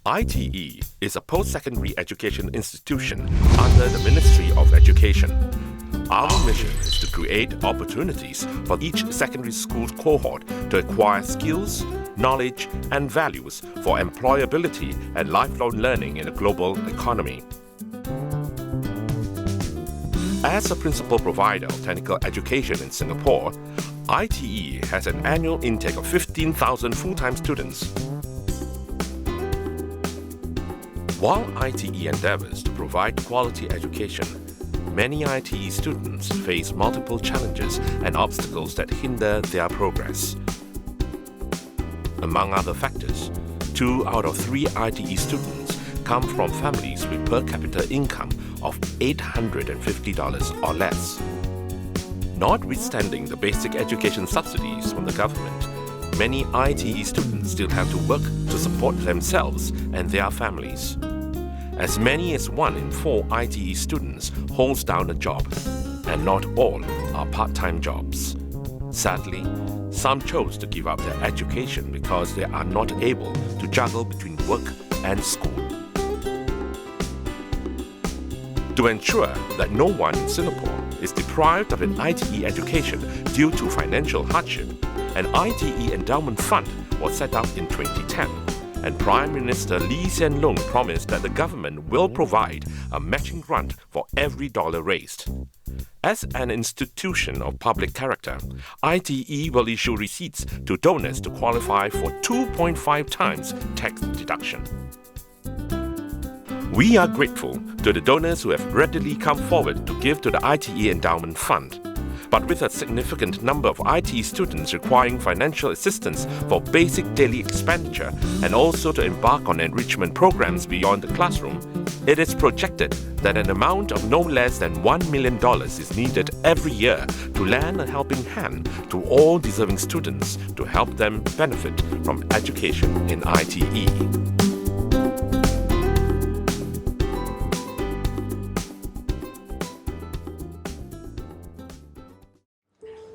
ITE is a post-secondary education institution under the Ministry of Education. Our mission is to create opportunities for each secondary school cohort to acquire skills, knowledge, and values for employability and lifelong learning in a global economy. As a principal provider of technical education in Singapore, ITE has an annual intake of 15,000 full-time students. While ITE endeavors to provide quality education, many ITE students face multiple challenges and obstacles that hinder their progress. Among other factors, 2 out of 3 ITE students come from families with per capita income of $850 or less. Notwithstanding the basic education subsidies from the government, many ITE students still have to work to support themselves and their families. As many as 1 in 4 ITE students holds down a job, and not all are part-time jobs. Sadly, some chose to give up their education because they are not able to juggle between work and school. To ensure that no one in Singapore is deprived of an ITE education due to financial hardship, an ITE Endowment Fund was set up in 2010, and Prime Minister Lee Hsien Loong promised that the government will provide a matching grant for every dollar raised. As an institution of public character, ITE will issue receipts to donors to qualify for 2.5 times tax deduction. We are grateful to the donors who have readily come forward to give to the ITE Endowment Fund. But with a significant number of ITE students requiring financial assistance for basic daily expenditure and also to embark on enrichment programs beyond the classroom, it is projected that an amount of no less than $1 million is needed every year to lend a helping hand to all deserving students to help them benefit from education in ITE.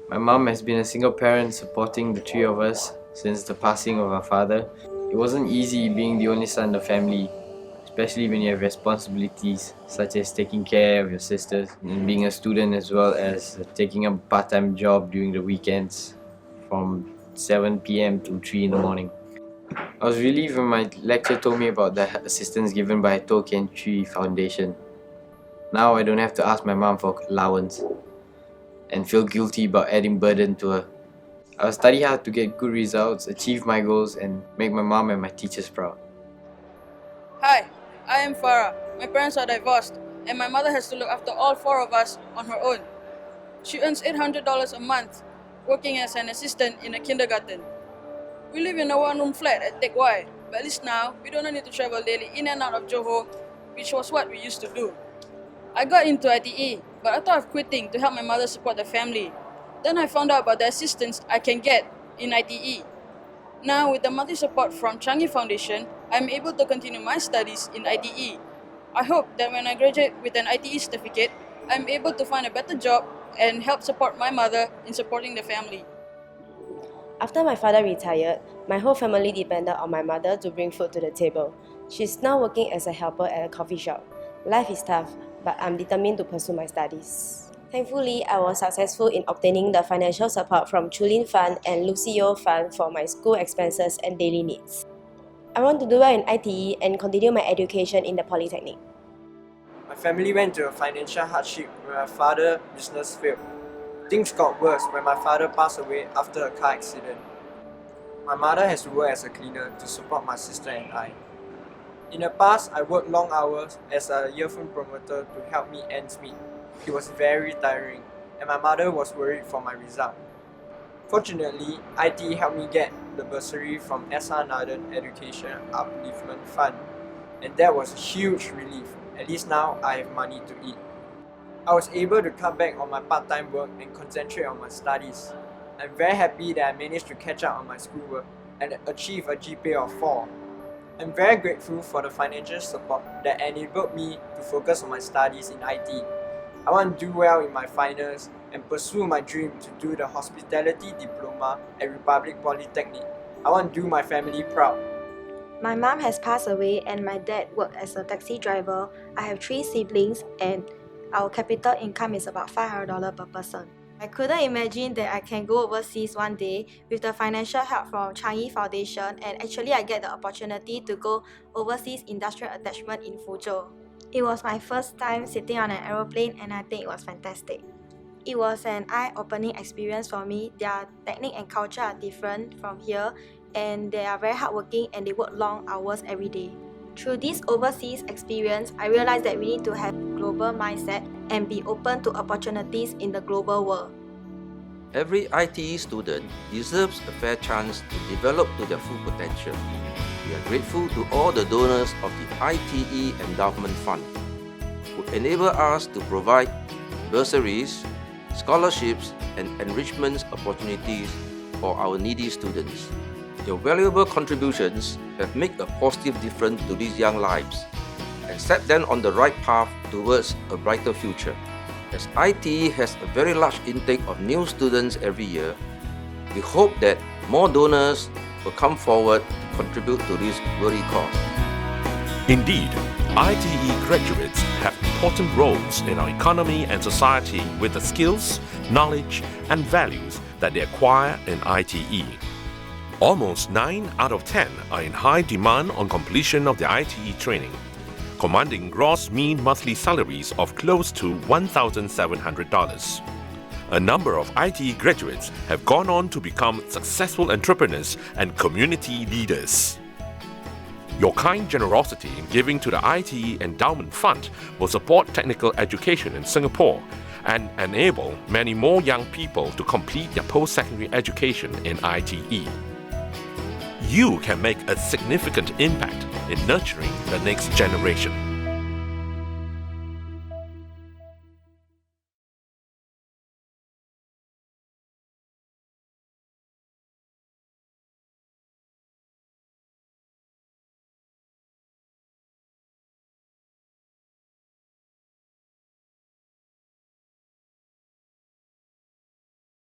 My mom has been a single parent supporting the 3 of us since the passing of our father. It wasn't easy being the only son in the family, especially when you have responsibilities such as taking care of your sisters and being a student, as well as taking up a part-time job during the weekends from 7 p.m. to 3 in the morning. I was relieved when my lecturer told me about the assistance given by Toh Kian Chui Foundation. Now I don't have to ask my mom for allowance and feel guilty about adding burden to her. I'll study hard to get good results, achieve my goals, and make my mom and my teachers proud. Hi, I am Farah. My parents are divorced, and my mother has to look after all 4 of us on her own. She earns $800 a month, working as an assistant in a kindergarten. We live in a 1-room flat at Teck Whye, but at least now, we don't need to travel daily in and out of Johor, which was what we used to do. I got into ITE, but I thought of quitting to help my mother support the family. Then I found out about the assistance I can get in ITE. Now, with the monthly support from Changi Foundation, I'm able to continue my studies in ITE. I hope that when I graduate with an ITE certificate, I'm able to find a better job and help support my mother in supporting the family. After my father retired, my whole family depended on my mother to bring food to the table. She's now working as a helper at a coffee shop. Life is tough, but I'm determined to pursue my studies. Thankfully, I was successful in obtaining the financial support from Chulin Fund and Lucio Fund for my school expenses and daily needs. I want to do well in ITE and continue my education in the Polytechnic. My family went through a financial hardship when my father's business failed. Things got worse when my father passed away after a car accident. My mother has to work as a cleaner to support my sister and I. In the past, I worked long hours as a earphone promoter to help me ends meet. It was very tiring, and my mother was worried for my result. Fortunately, ITE helped me get the bursary from SR Nathan Education Upliftment Fund, and that was a huge relief. At least now I have money to eat. I was able to cut back on my part-time work and concentrate on my studies. I'm very happy that I managed to catch up on my schoolwork and achieve a GPA of 4. I'm very grateful for the financial support that enabled me to focus on my studies in ITE. I want to do well in my finals and pursue my dream to do the hospitality diploma at Republic Polytechnic. I want to do my family proud. My mom has passed away and my dad worked as a taxi driver. I have 3 siblings and our capital income is about $500 per person. I couldn't imagine that I can go overseas one day with the financial help from Changi Foundation, and actually I get the opportunity to go overseas industrial attachment in Fuzhou. It was my first time sitting on an aeroplane and I think it was fantastic. It was an eye-opening experience for me. Their technique and culture are different from here and they are very hardworking and they work long hours every day. Through this overseas experience, I realized that we need to have a global mindset and be open to opportunities in the global world. Every ITE student deserves a fair chance to develop to their full potential. We are grateful to all the donors of the ITE Endowment Fund who enable us to provide bursaries, scholarships, and enrichment opportunities for our needy students. Your valuable contributions have made a positive difference to these young lives and set them on the right path towards a brighter future. As ITE has a very large intake of new students every year, we hope that more donors will come forward to contribute to this worthy cause. Indeed, ITE graduates have important roles in our economy and society with the skills, knowledge, and values that they acquire in ITE. Almost 9 out of 10 are in high demand on completion of their ITE training, commanding gross mean monthly salaries of close to $1,700. A number of ITE graduates have gone on to become successful entrepreneurs and community leaders. Your kind generosity in giving to the ITE Endowment Fund will support technical education in Singapore and enable many more young people to complete their post-secondary education in ITE. You can make a significant impact in nurturing the next generation.